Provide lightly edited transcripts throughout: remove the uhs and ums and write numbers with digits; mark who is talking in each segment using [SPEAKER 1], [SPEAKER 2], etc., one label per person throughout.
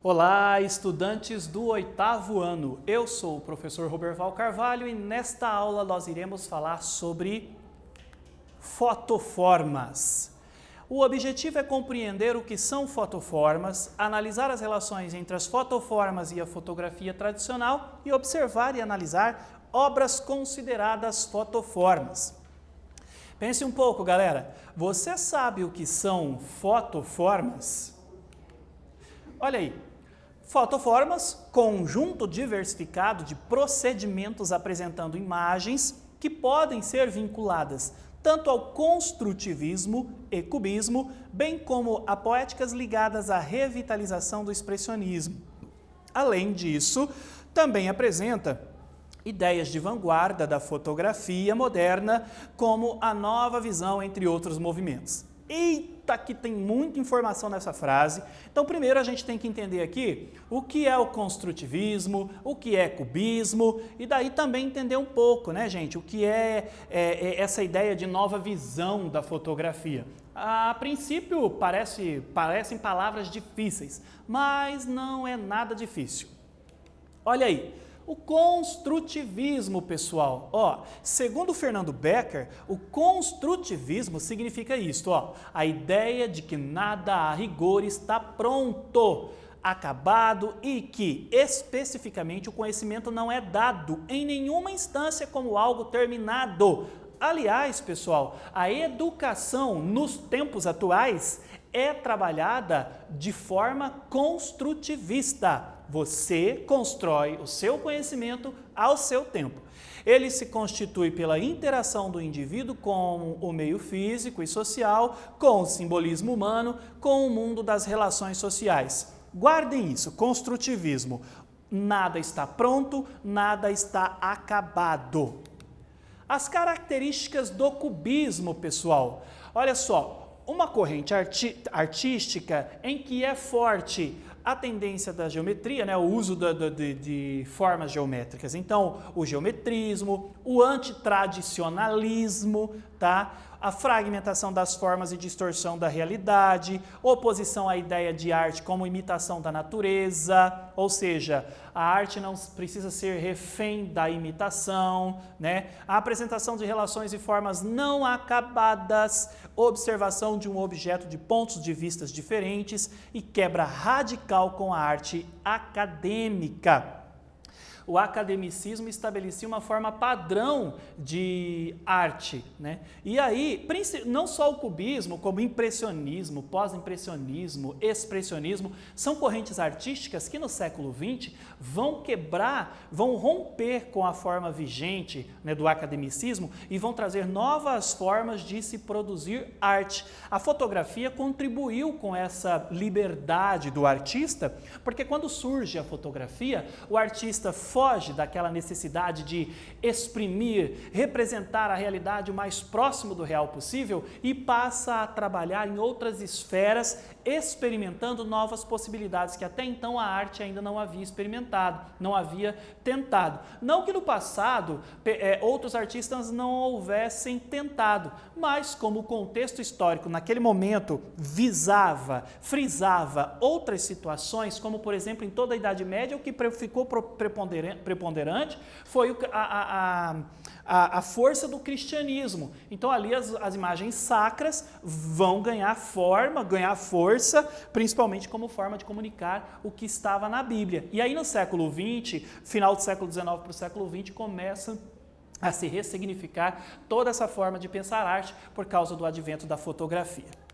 [SPEAKER 1] Olá, estudantes do 8º ano. Eu sou o professor Roberval Carvalho e nesta aula nós iremos falar sobre fotoformas. O objetivo é compreender o que são fotoformas, analisar as relações entre as fotoformas e a fotografia tradicional e observar e analisar obras consideradas fotoformas. Pense um pouco, galera. Você sabe o que são fotoformas? Olha aí. Fotoformas, conjunto diversificado de procedimentos apresentando imagens que podem ser vinculadas tanto ao construtivismo e cubismo, bem como a poéticas ligadas à revitalização do expressionismo. Além disso, também apresenta ideias de vanguarda da fotografia moderna, como a nova visão, entre outros movimentos. Eita, que tem muita informação nessa frase. Então, primeiro a gente tem que entender aqui o que é o construtivismo, o que é cubismo, e daí também entender um pouco, né, gente, o que é essa ideia de nova visão da fotografia. A princípio, parecem palavras difíceis, mas não é nada difícil. Olha aí. O construtivismo, pessoal, segundo Fernando Becker, o construtivismo significa isto, a ideia de que nada a rigor está pronto, acabado e que, especificamente, o conhecimento não é dado em nenhuma instância como algo terminado. Aliás, pessoal, a educação nos tempos atuais é trabalhada de forma construtivista. Você constrói o seu conhecimento ao seu tempo. Ele se constitui pela interação do indivíduo com o meio físico e social, com o simbolismo humano, com o mundo das relações sociais. Guardem isso, construtivismo. Nada está pronto, nada está acabado. As características do cubismo, pessoal. Olha só, uma corrente artística em que é forte a tendência da geometria, né, o uso de formas geométricas. Então, o geometrismo, o antitradicionalismo, tá? A fragmentação das formas e distorção da realidade, oposição à ideia de arte como imitação da natureza, ou seja, a arte não precisa ser refém da imitação, né? A apresentação de relações e formas não acabadas, observação de um objeto de pontos de vista diferentes e quebra radical com a arte acadêmica. O academicismo estabelecia uma forma padrão de arte, né? E aí, não só o cubismo, como impressionismo, pós-impressionismo, expressionismo, são correntes artísticas que no século XX vão romper com a forma vigente, né, do academicismo e vão trazer novas formas de se produzir arte. A fotografia contribuiu com essa liberdade do artista, porque quando surge a fotografia, o artista foge daquela necessidade de exprimir, representar a realidade o mais próximo do real possível e passa a trabalhar em outras esferas, experimentando novas possibilidades que até então a arte ainda não havia experimentado, não havia tentado. Não que no passado outros artistas não houvessem tentado, mas como o contexto histórico naquele momento frisava outras situações, como por exemplo em toda a Idade Média, o que ficou preponderante foi a força do cristianismo. Então ali as imagens sacras vão ganhar força, principalmente como forma de comunicar o que estava na Bíblia. E aí no século XX, final do século XIX para o século XX, começa a se ressignificar toda essa forma de pensar arte por causa do advento da fotografia.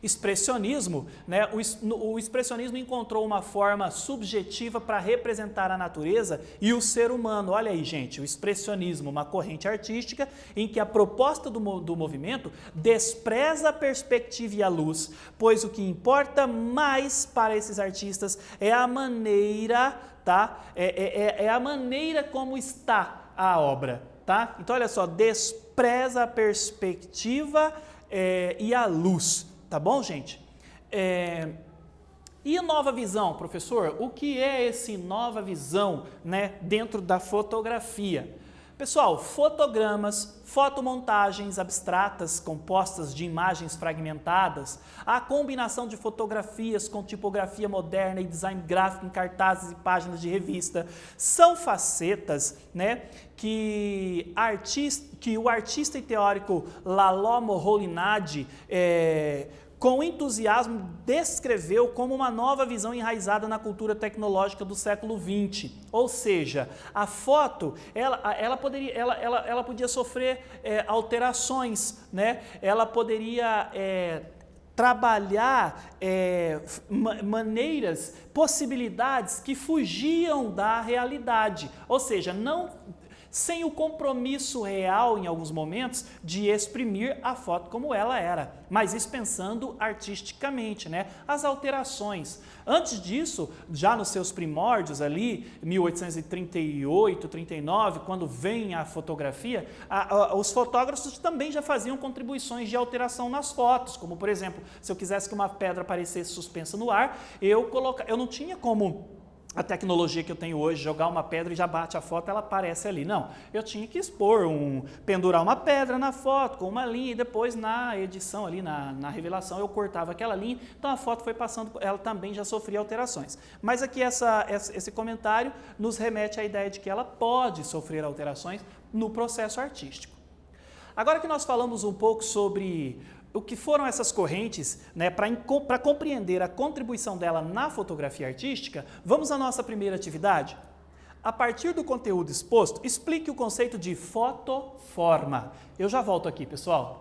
[SPEAKER 1] Expressionismo, né? O expressionismo encontrou uma forma subjetiva para representar a natureza e o ser humano. Olha aí, gente, o expressionismo, uma corrente artística em que a proposta do movimento despreza a perspectiva e a luz, pois o que importa mais para esses artistas é a maneira, tá? É a maneira como está a obra, tá? Então, olha só, despreza a perspectiva e a luz. Tá bom, gente? E nova visão, professor? O que é esse nova visão, né, dentro da fotografia? Pessoal, fotogramas, fotomontagens abstratas compostas de imagens fragmentadas, a combinação de fotografias com tipografia moderna e design gráfico em cartazes e páginas de revista, são facetas, né, que o artista e teórico Lalo Moholy-Nagy com entusiasmo descreveu como uma nova visão enraizada na cultura tecnológica do século XX. Ou seja, a foto, ela podia sofrer alterações, né? Ela poderia trabalhar maneiras, possibilidades que fugiam da realidade. Ou seja, sem o compromisso real, em alguns momentos, de exprimir a foto como ela era, mas isso pensando artisticamente, né? As alterações. Antes disso, já nos seus primórdios ali, 1838, 39, quando vem a fotografia, os fotógrafos também já faziam contribuições de alteração nas fotos, como por exemplo, se eu quisesse que uma pedra aparecesse suspensa no ar, eu não tinha como a tecnologia que eu tenho hoje, jogar uma pedra e já bate a foto, ela aparece ali. Não, eu tinha que pendurar uma pedra na foto com uma linha e depois na edição ali, na revelação, eu cortava aquela linha, então a foto foi passando, ela também já sofria alterações. Mas aqui esse comentário nos remete à ideia de que ela pode sofrer alterações no processo artístico. Agora que nós falamos um pouco sobre o que foram essas correntes, né, para compreender a contribuição dela na fotografia artística, vamos à nossa primeira atividade? A partir do conteúdo exposto, explique o conceito de fotoforma. Eu já volto aqui, pessoal.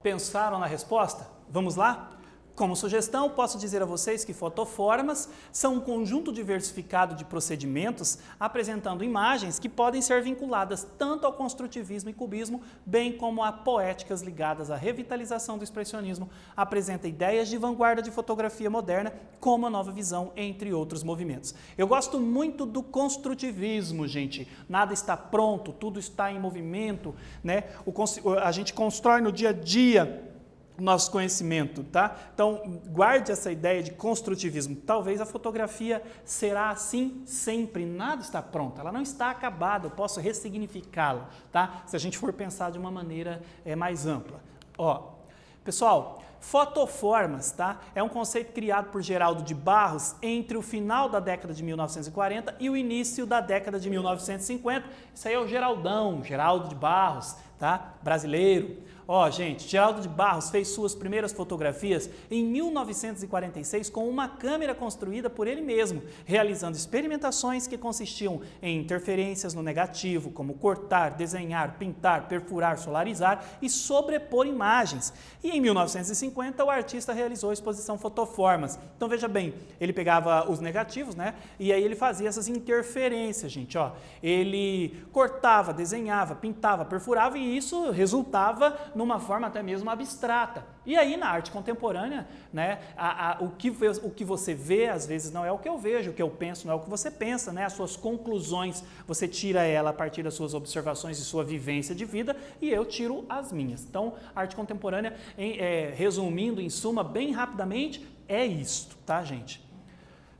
[SPEAKER 1] Pensaram na resposta? Vamos lá? Como sugestão, posso dizer a vocês que fotoformas são um conjunto diversificado de procedimentos apresentando imagens que podem ser vinculadas tanto ao construtivismo e cubismo, bem como a poéticas ligadas à revitalização do expressionismo, apresenta ideias de vanguarda de fotografia moderna, como a nova visão, entre outros movimentos. Eu gosto muito do construtivismo, gente. Nada está pronto, tudo está em movimento, né? A gente constrói no dia a dia nosso conhecimento, tá? Então, guarde essa ideia de construtivismo. Talvez a fotografia será assim sempre, nada está pronto, ela não está acabada, eu posso ressignificá-la, tá? Se a gente for pensar de uma maneira mais ampla. Ó, pessoal, fotoformas, tá? É um conceito criado por Geraldo de Barros entre o final da década de 1940 e o início da década de 1950. Isso aí é o Geraldo de Barros, tá? Brasileiro. Ó, gente, Geraldo de Barros fez suas primeiras fotografias em 1946 com uma câmera construída por ele mesmo, realizando experimentações que consistiam em interferências no negativo, como cortar, desenhar, pintar, perfurar, solarizar e sobrepor imagens. E em 1950 o artista realizou a exposição Fotoformas. Então veja bem, ele pegava os negativos, né? E aí ele fazia essas interferências, gente, ó. Ele cortava, desenhava, pintava, perfurava e isso resultava numa forma até mesmo abstrata. E aí, na arte contemporânea, né, o que você vê, às vezes, não é o que eu vejo, o que eu penso não é o que você pensa, né? As suas conclusões, você tira ela a partir das suas observações e sua vivência de vida, e eu tiro as minhas. Então, a arte contemporânea, resumindo, em suma, bem rapidamente, é isto, tá, gente?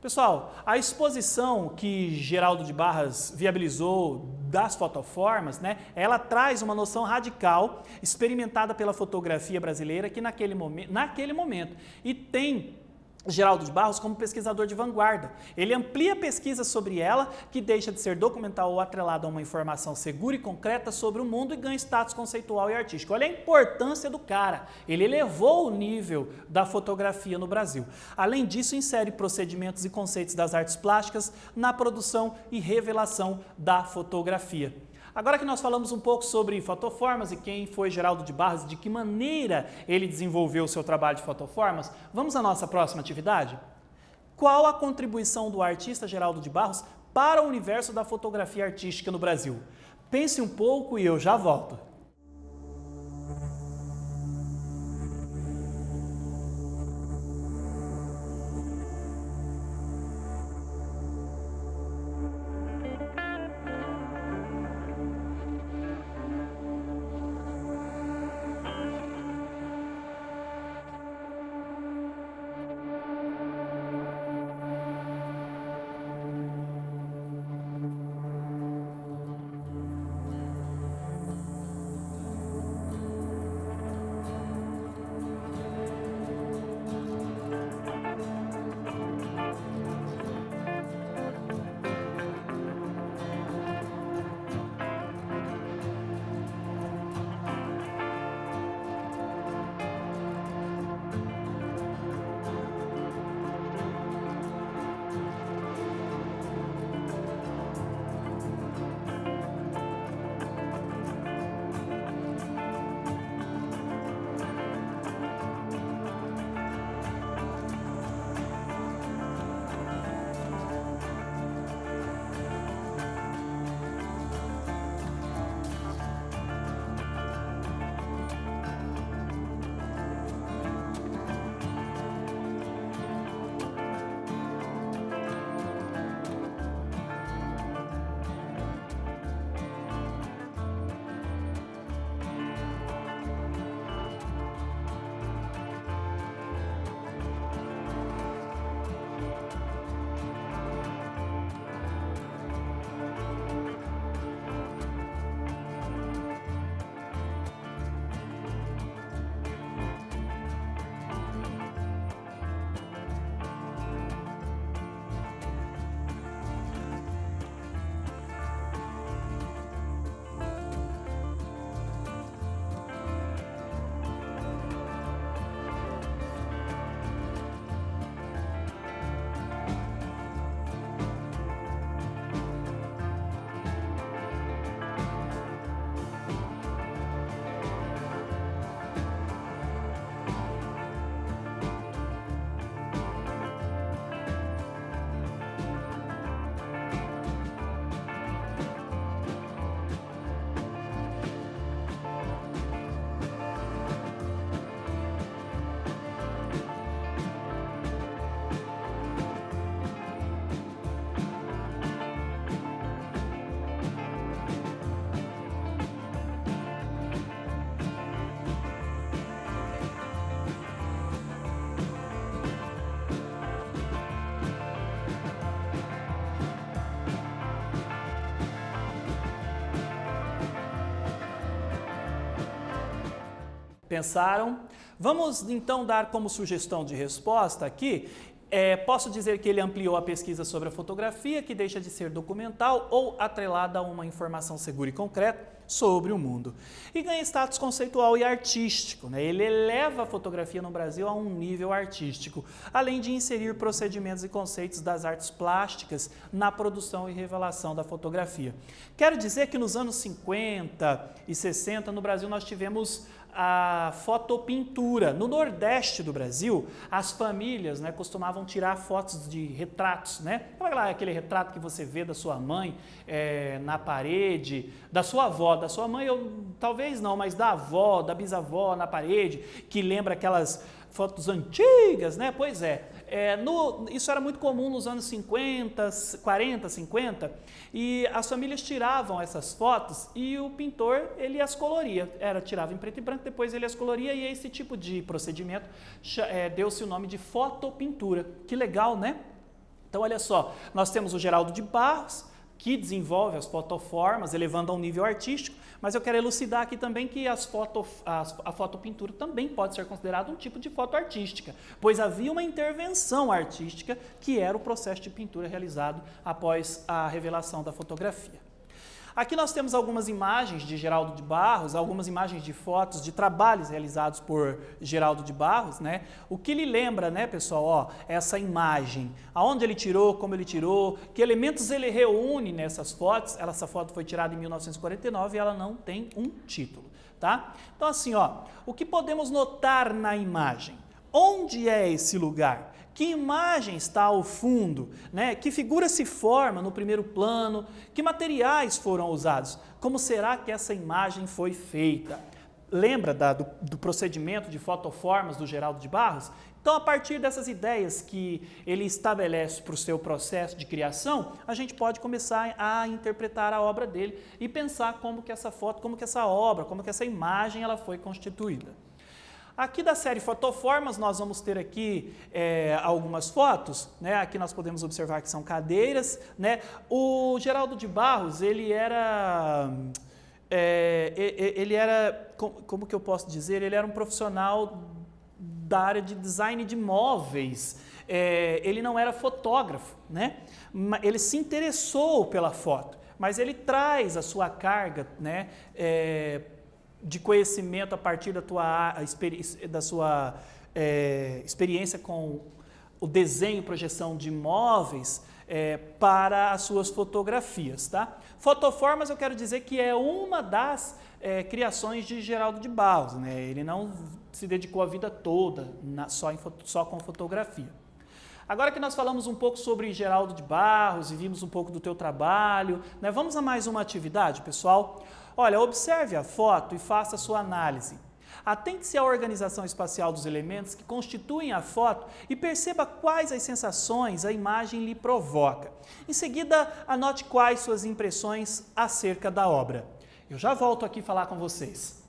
[SPEAKER 1] Pessoal, a exposição que Geraldo de Barros viabilizou das fotoformas, né, ela traz uma noção radical experimentada pela fotografia brasileira aqui naquele momento e tem Geraldo de Barros como pesquisador de vanguarda. Ele amplia a pesquisa sobre ela, que deixa de ser documental ou atrelada a uma informação segura e concreta sobre o mundo e ganha status conceitual e artístico. Olha a importância do cara. Ele elevou o nível da fotografia no Brasil. Além disso, insere procedimentos e conceitos das artes plásticas na produção e revelação da fotografia. Agora que nós falamos um pouco sobre fotoformas e quem foi Geraldo de Barros, de que maneira ele desenvolveu o seu trabalho de fotoformas, vamos à nossa próxima atividade? Qual a contribuição do artista Geraldo de Barros para o universo da fotografia artística no Brasil? Pense um pouco e eu já volto. Pensaram? Vamos então dar como sugestão de resposta aqui. Posso dizer que ele ampliou a pesquisa sobre a fotografia, que deixa de ser documental ou atrelada a uma informação segura e concreta sobre o mundo. E ganha status conceitual e artístico, né? Ele eleva a fotografia no Brasil a um nível artístico, além de inserir procedimentos e conceitos das artes plásticas na produção e revelação da fotografia. Quero dizer que nos anos 50 e 60 no Brasil nós tivemos a fotopintura. No Nordeste do Brasil, as famílias, né, costumavam tirar fotos de retratos, né? Aquele retrato que você vê da sua mãe na parede, da sua avó, da sua mãe, talvez não, mas da avó, da bisavó na parede, que lembra aquelas fotos antigas, né? Pois é. Isso era muito comum nos anos 50, 40, 50, e as famílias tiravam essas fotos e o pintor, ele as coloria. Tirava em preto e branco, depois ele as coloria, e esse tipo de procedimento deu-se o nome de fotopintura. Que legal, né? Então, olha só, nós temos o Geraldo de Barros, que desenvolve as fotoformas, elevando a um nível artístico, mas eu quero elucidar aqui também que a fotopintura também pode ser considerada um tipo de foto artística, pois havia uma intervenção artística que era o processo de pintura realizado após a revelação da fotografia. Aqui nós temos algumas imagens de Geraldo de Barros, algumas imagens de fotos de trabalhos realizados por Geraldo de Barros, né? O que lhe lembra, né, pessoal, ó, essa imagem, aonde ele tirou, como ele tirou, que elementos ele reúne nessas fotos. Essa foto foi tirada em 1949 e ela não tem um título, tá? Então assim, ó, o que podemos notar na imagem? Onde é esse lugar? Que imagem está ao fundo? Né? Que figura se forma no primeiro plano? Que materiais foram usados? Como será que essa imagem foi feita? Lembra do procedimento de fotoformas do Geraldo de Barros? Então, a partir dessas ideias que ele estabelece para o seu processo de criação, a gente pode começar a interpretar a obra dele e pensar como que essa foto, como que essa obra, como que essa imagem ela foi constituída. Aqui da série Fotoformas, nós vamos ter aqui algumas fotos, né? Aqui nós podemos observar que são cadeiras, né? O Geraldo de Barros, ele era, como que eu posso dizer, ele era um profissional da área de design de móveis. Ele não era fotógrafo, né? Ele se interessou pela foto, mas ele traz a sua carga, né? De conhecimento a partir da sua experiência com o desenho e projeção de móveis para as suas fotografias, tá? Fotoformas eu quero dizer que é uma das criações de Geraldo de Barros, né? Ele não se dedicou a vida toda só com fotografia. Agora que nós falamos um pouco sobre Geraldo de Barros e vimos um pouco do teu trabalho, né? Vamos a mais uma atividade, pessoal? Olha, observe a foto e faça a sua análise. Atente-se à organização espacial dos elementos que constituem a foto e perceba quais as sensações a imagem lhe provoca. Em seguida, anote quais suas impressões acerca da obra. Eu já volto aqui falar com vocês.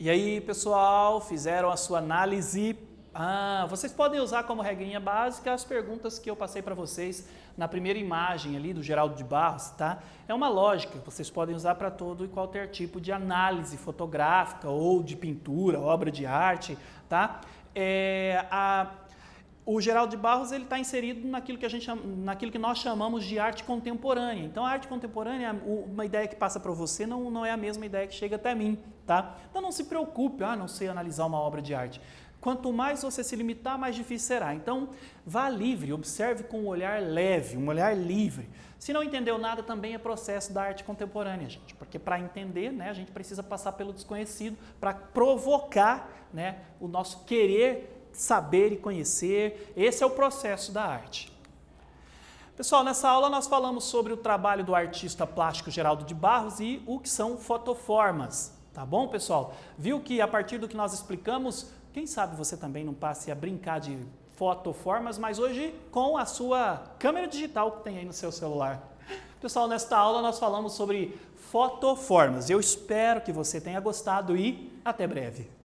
[SPEAKER 1] E aí, pessoal, fizeram a sua análise? Vocês podem usar como regrinha básica as perguntas que eu passei para vocês na primeira imagem ali do Geraldo de Barros, tá? É uma lógica que vocês podem usar para todo e qualquer tipo de análise fotográfica ou de pintura, obra de arte, tá? O Geraldo de Barros ele está inserido naquilo que nós chamamos de arte contemporânea. Então, a arte contemporânea, uma ideia que passa para você não é a mesma ideia que chega até mim, tá? Então, não se preocupe, não sei analisar uma obra de arte. Quanto mais você se limitar, mais difícil será. Então, vá livre, observe com um olhar leve, um olhar livre. Se não entendeu nada, também é processo da arte contemporânea, gente. Porque para entender, né, a gente precisa passar pelo desconhecido para provocar, né, o nosso querer saber e conhecer. Esse é o processo da arte. Pessoal, nessa aula nós falamos sobre o trabalho do artista plástico Geraldo de Barros e o que são fotoformas. Tá bom, pessoal? Viu que a partir do que nós explicamos, quem sabe você também não passe a brincar de fotoformas, mas hoje com a sua câmera digital que tem aí no seu celular. Pessoal, nesta aula nós falamos sobre fotoformas. Eu espero que você tenha gostado e até breve.